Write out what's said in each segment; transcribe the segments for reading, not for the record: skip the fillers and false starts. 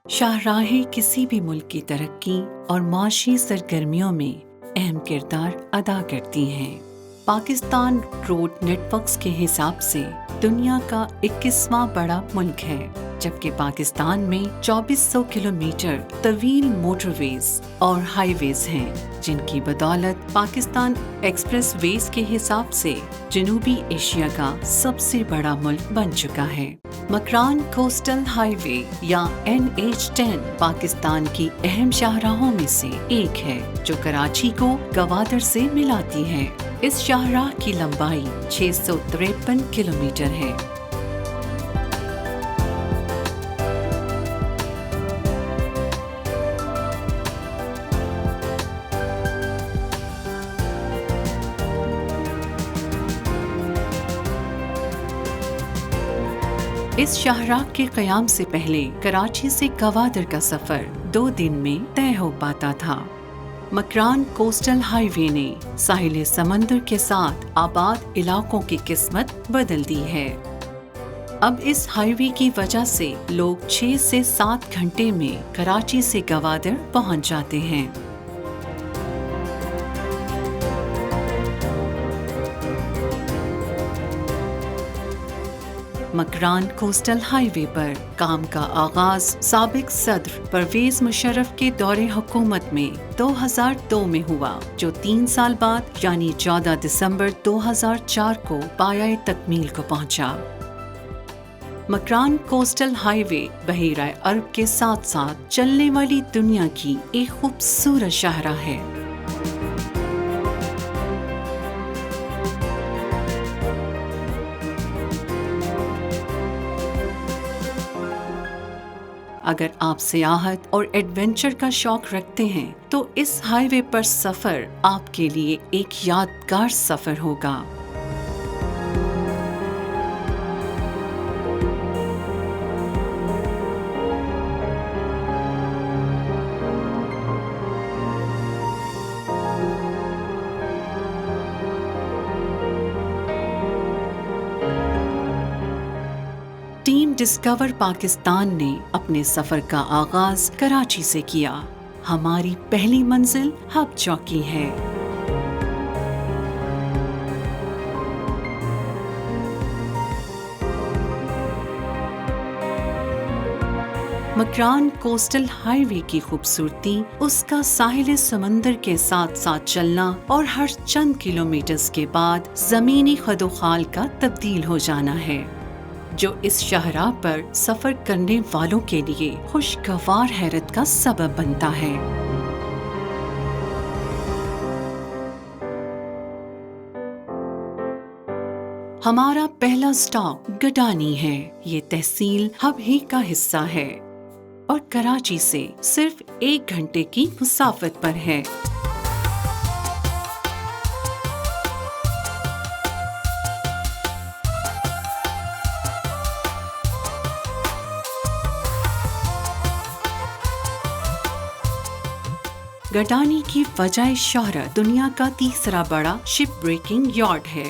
شاہراہیں کسی بھی ملک کی ترقی اور معاشی سرگرمیوں میں اہم کردار ادا کرتی ہیں۔ پاکستان روڈ نیٹ ورکس کے حساب سے دنیا کا 21واں بڑا ملک ہے، جبکہ پاکستان میں 2400 کلومیٹر طویل موٹر ویز اور ہائی ویز ہیں، جن کی بدولت پاکستان ایکسپریس ویز کے حساب سے جنوبی ایشیا کا سب سے بڑا ملک بن چکا ہے۔ مکران کوسٹل ہائی وے یا NH10 پاکستان کی اہم شاہراہوں میں سے ایک ہے، جو کراچی کو گوادر سے ملاتی ہے۔ اس شاہراہ کی لمبائی 653 کلومیٹر ہے۔ اس شاہراہ کے قیام سے پہلے کراچی سے گوادر کا سفر 2 دن میں طے ہو پاتا تھا۔ مکران کوسٹل ہائی وے نے ساحل سمندر کے ساتھ آباد علاقوں کی قسمت بدل دی ہے۔ اب اس ہائی وے کی وجہ سے لوگ 6 سے 7 گھنٹے میں کراچی سے گوادر پہنچ جاتے ہیں۔ مکران کوسٹل ہائی وے پر کام کا آغاز سابق صدر پرویز مشرف کے دور حکومت میں 2002 میں ہوا، جو 3 سال بعد یعنی 14 دسمبر 2004 کو پایۂ تکمیل کو پہنچا۔ مکران کوسٹل ہائی وے بحیرہ عرب کے ساتھ ساتھ چلنے والی دنیا کی ایک خوبصورت شاہراہ ہے۔ اگر آپ سیاحت اور ایڈونچر کا شوق رکھتے ہیں تو اس ہائی وے پر سفر آپ کے لیے ایک یادگار سفر ہوگا۔ ٹیم ڈسکور پاکستان نے اپنے سفر کا آغاز کراچی سے کیا۔ ہماری پہلی منزل ہب چوکی ہے۔ مکران کوسٹل ہائی وے کی خوبصورتی اس کا ساحل سمندر کے ساتھ ساتھ چلنا اور ہر چند کلومیٹرز کے بعد زمینی خدوخال کا تبدیل ہو جانا ہے، جو اس شاہراہ پر سفر کرنے والوں کے لیے خوشگوار حیرت کا سبب بنتا ہے۔ ہمارا پہلا سٹاپ گڈانی ہے۔ یہ تحصیل ہب ہی کا حصہ ہے اور کراچی سے صرف 1 گھنٹے کی مسافت پر ہے۔ گڈانی کی وجہ شہرت دنیا کا تیسرا بڑا شپ بریکنگ یارڈ ہے۔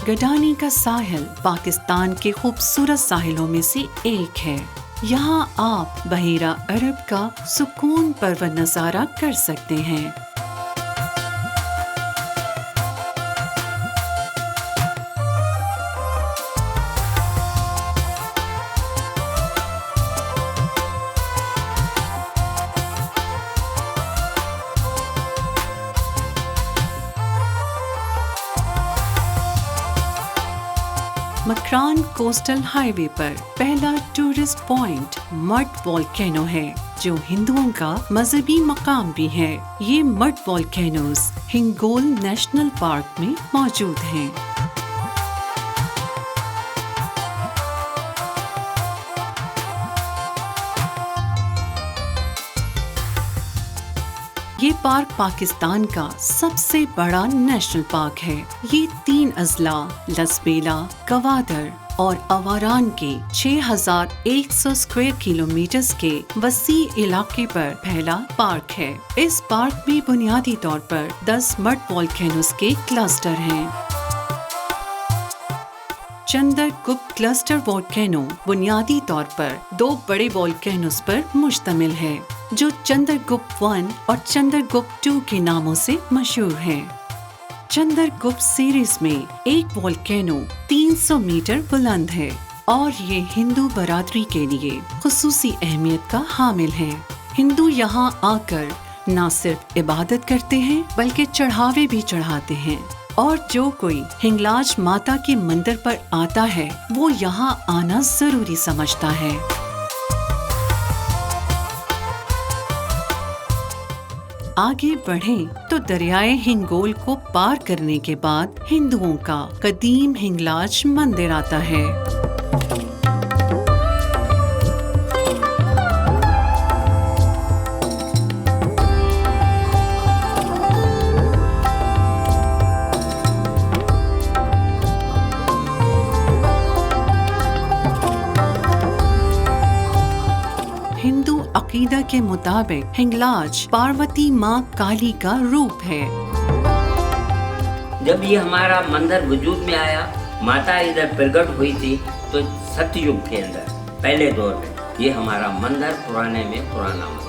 گڈانی کا ساحل پاکستان کے خوبصورت ساحلوں میں سے ایک ہے۔ یہاں آپ بحیرہ عرب کا سکون پرور نظارہ کر سکتے ہیں۔ مکران کوسٹل ہائی وے پر پہلا ٹورسٹ پوائنٹ مڈ والکینو ہے، جو ہندوؤں کا مذہبی مقام بھی ہے۔ یہ mid volcanoes Hingol national park میں موجود ہیں۔ یہ پارک پاکستان کا سب سے بڑا نیشنل پارک ہے۔ یہ 3 اضلاع لسبیلا، گوادر اور اواران کے 6100 اسکوائر کلومیٹرز کے وسیع علاقے پر پھیلا پارک ہے۔ اس پارک میں بنیادی طور پر 10 مڈ والکینوز کے کلسٹر ہیں۔ چندر گپت کلسٹر وولکینو بنیادی طور پر 2 بڑے وولکینوز پر مشتمل ہے جو چندر گپت 1 اور چندر گپت 2 کے ناموں سے مشہور ہے۔ چندر گپت سیریز میں ایک وولکینو 300 میٹر بلند ہے اور یہ ہندو برادری کے لیے خصوصی اہمیت کا حامل ہے۔ ہندو یہاں آ کر نہ صرف عبادت کرتے ہیں بلکہ چڑھاوے بھی چڑھاتے ہیں، اور جو کوئی ہنگلاج ماتا کے مندر پر آتا ہے وہ یہاں آنا ضروری سمجھتا ہے۔ آگے بڑھیں تو دریائے ہنگول کو پار کرنے کے بعد ہندوؤں کا قدیم ہنگلاج مندر آتا ہے۔ ہندو عقیدہ کے مطابق ہنگلاج پاروتی ماں کالی کا روپ ہے۔ جب یہ ہمارا مندر وجود میں آیا، ماتا ادھر پرگٹ ہوئی تھی، تو ستیہ یگ کے اندر پہلے دور میں یہ ہمارا مندر پرانے میں پرانا مندر۔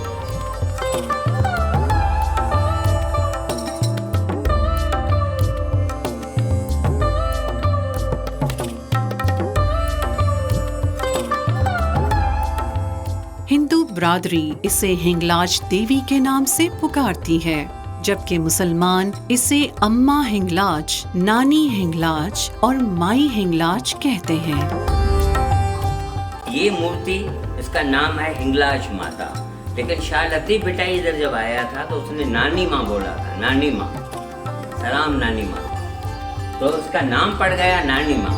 ہندو برادری اسے ہنگلاج دیوی کے نام سے پکارتی ہے، جبکہ مسلمان اسے اماں ہنگلاج، نانی ہنگلاج اور مائی ہنگلاج کہتے ہیں۔ یہ مورتی، اس کا نام ہے ہنگلاج ماتا، لیکن شاہ لطیف بھٹائی ادھر جب آیا تھا تو اس نے نانی ماں بولا تھا، نانی ماں، سلام نانی ماں، تو اس کا نام پڑ گیا نانی ماں۔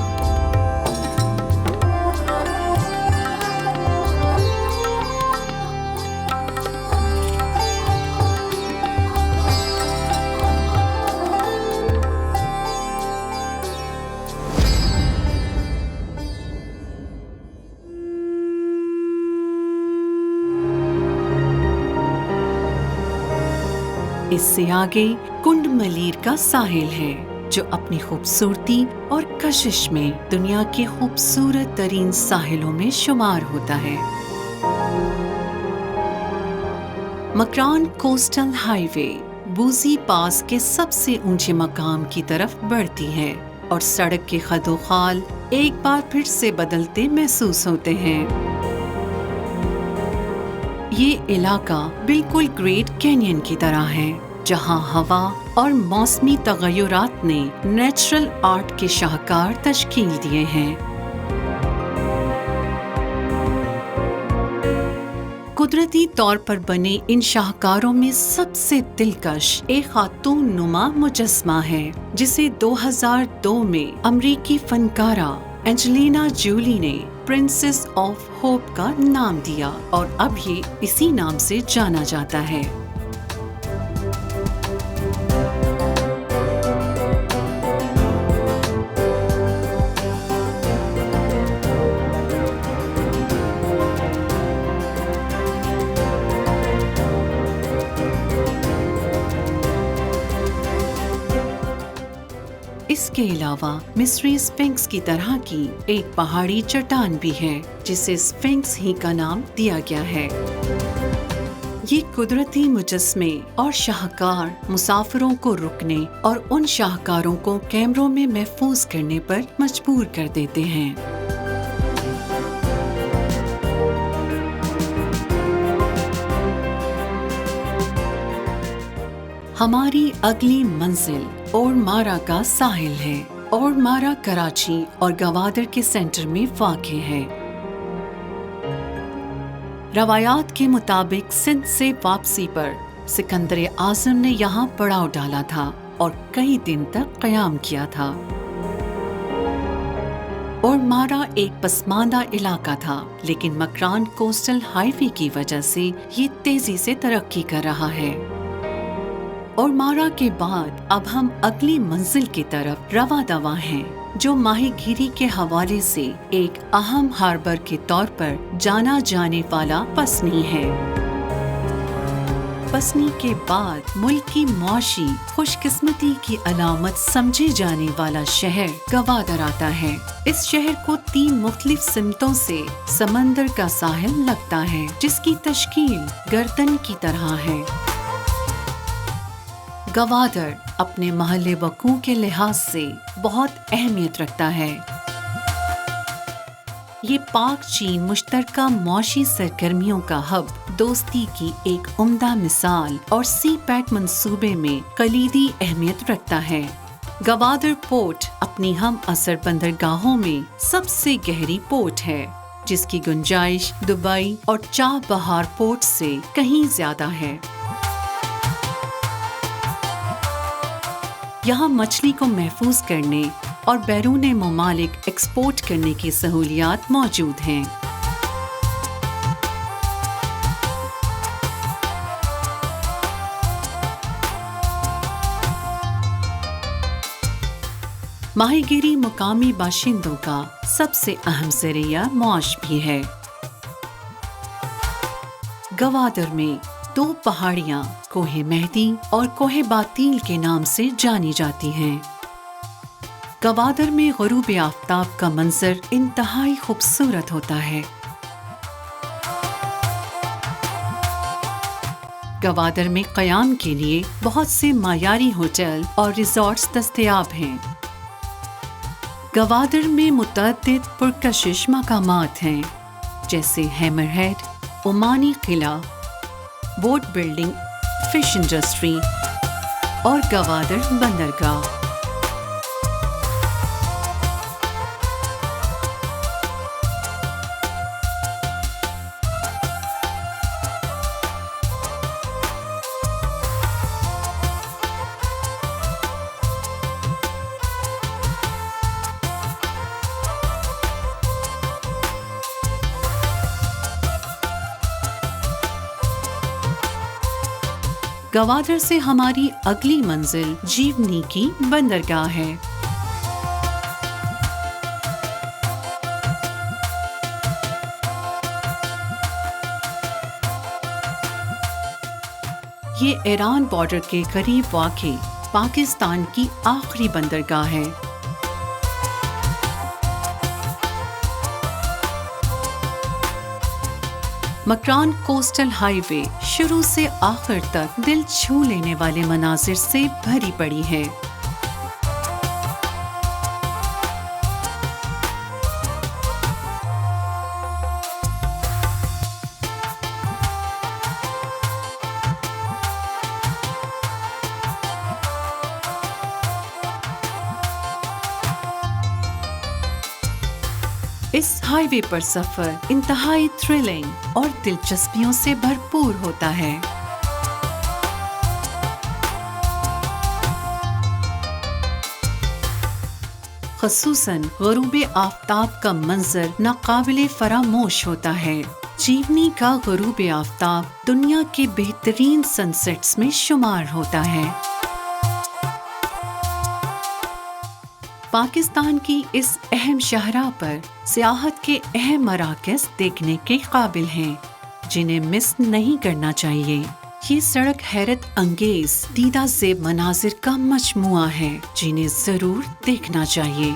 اس سے آگے کنڈ ملیر کا ساحل ہے جو اپنی خوبصورتی اور کشش میں دنیا کے خوبصورت ترین ساحلوں میں شمار ہوتا ہے۔ مکران کوسٹل ہائی وے بوزی پاس کے سب سے اونچے مقام کی طرف بڑھتی ہے اور سڑک کے خد و خال ایک بار پھر سے بدلتے محسوس ہوتے ہیں۔ یہ علاقہ بالکل گریٹ کینین کی طرح ہے جہاں ہوا اور موسمی تغیرات نے نیچرل آرٹ کے شاہکار تشکیل دیے ہیں۔ قدرتی طور پر بنے ان شاہکاروں میں سب سے دلکش ایک خاتون نما مجسمہ ہے جسے 2002 میں امریکی فنکارہ اینجلینا جولی نے پرنسس آف ہوپ کا نام دیا اور اب یہ اسی نام سے جانا جاتا ہے۔ اس کے علاوہ مصری اسفنکس کی طرح کی ایک پہاڑی چٹان بھی ہے جسے اسفنکس ہی کا نام دیا گیا ہے۔ یہ قدرتی مجسمے اور شاہکار مسافروں کو رکنے اور ان شاہکاروں کو کیمروں میں محفوظ کرنے پر مجبور کر دیتے ہیں۔ ہماری اگلی منزل اورمارا کا ساحل ہے۔ اورمارا کراچی اور گوادر کے سینٹر میں واقع ہے۔ روایات کے مطابق سندھ سے واپسی پر سکندر اعظم نے یہاں پڑاؤ ڈالا تھا اور کئی دن تک قیام کیا تھا۔ اورمارا ایک پسماندہ علاقہ تھا، لیکن مکران کوسٹل ہائی وے کی وجہ سے یہ تیزی سے ترقی کر رہا ہے۔ اورمارا کے بعد اب ہم اگلی منزل کی طرف رواں دواں ہیں، جو ماہی گیری کے حوالے سے ایک اہم ہاربر کے طور پر جانا جانے والا پسنی ہے۔ بسنے کے بعد ملک کی معاشی خوش قسمتی کی علامت سمجھے جانے والا شہر گوادر آتا ہے۔ اس شہر کو 3 مختلف سمتوں سے سمندر کا ساحل لگتا ہے، جس کی تشکیل گردن کی طرح ہے۔ گوادر اپنے محل وقوع کے لحاظ سے بہت اہمیت رکھتا ہے۔ یہ پاک چین مشترکہ معاشی سرگرمیوں کا ہب، دوستی کی ایک عمدہ مثال اور سی پیک منصوبے میں کلیدی اہمیت رکھتا ہے۔ گوادر پورٹ اپنی ہم عصر بندرگاہوں میں سب سے گہری پورٹ ہے، جس کی گنجائش دبئی اور چابہار پورٹ سے کہیں زیادہ ہے۔ یہاں مچھلی کو محفوظ کرنے اور بیرون ممالک ایکسپورٹ کرنے کی سہولیات موجود ہیں۔ ماہی گیری مقامی باشندوں کا سب سے اہم ذریعہ معاش بھی ہے۔ گوادر میں 2 پہاڑیاں کوہ مہدی اور کوہ باطیل کے نام سے جانی جاتی ہیں۔ گوادر میں غروب آفتاب کا منظر انتہائی خوبصورت ہوتا ہے۔ گوادر میں قیام کے لیے بہت سے معیاری ہوٹل اور ریزورٹس دستیاب ہیں۔ گوادر میں متعدد پرکشش مقامات ہیں، جیسے ہیمر ہیڈ، عمانی قلعہ، بوٹ بلڈنگ، فش انڈسٹری اور گوادر بندرگاہ۔ گوادر سے ہماری اگلی منزل جیونی کی بندرگاہ ہے۔ یہ ایران بارڈر کے قریب واقع پاکستان کی آخری بندرگاہ ہے۔ مکران کوسٹل ہائی وے شروع سے آخر تک دل چھو لینے والے مناظر سے بھری پڑی ہے۔ اس ہائی وے پر سفر انتہائی تھرلنگ اور دلچسپیوں سے بھرپور ہوتا ہے۔ خصوصاً غروب آفتاب کا منظر ناقابل فراموش ہوتا ہے۔ جیونی کا غروب آفتاب دنیا کے بہترین سن سیٹس میں شمار ہوتا ہے۔ پاکستان کی اس اہم شاہراہ پر سیاحت کے اہم مراکز دیکھنے کے قابل ہیں، جنہیں مس نہیں کرنا چاہیے۔ یہ سڑک حیرت انگیز دیدہ زیب مناظر کا مجموعہ ہے، جنہیں ضرور دیکھنا چاہیے۔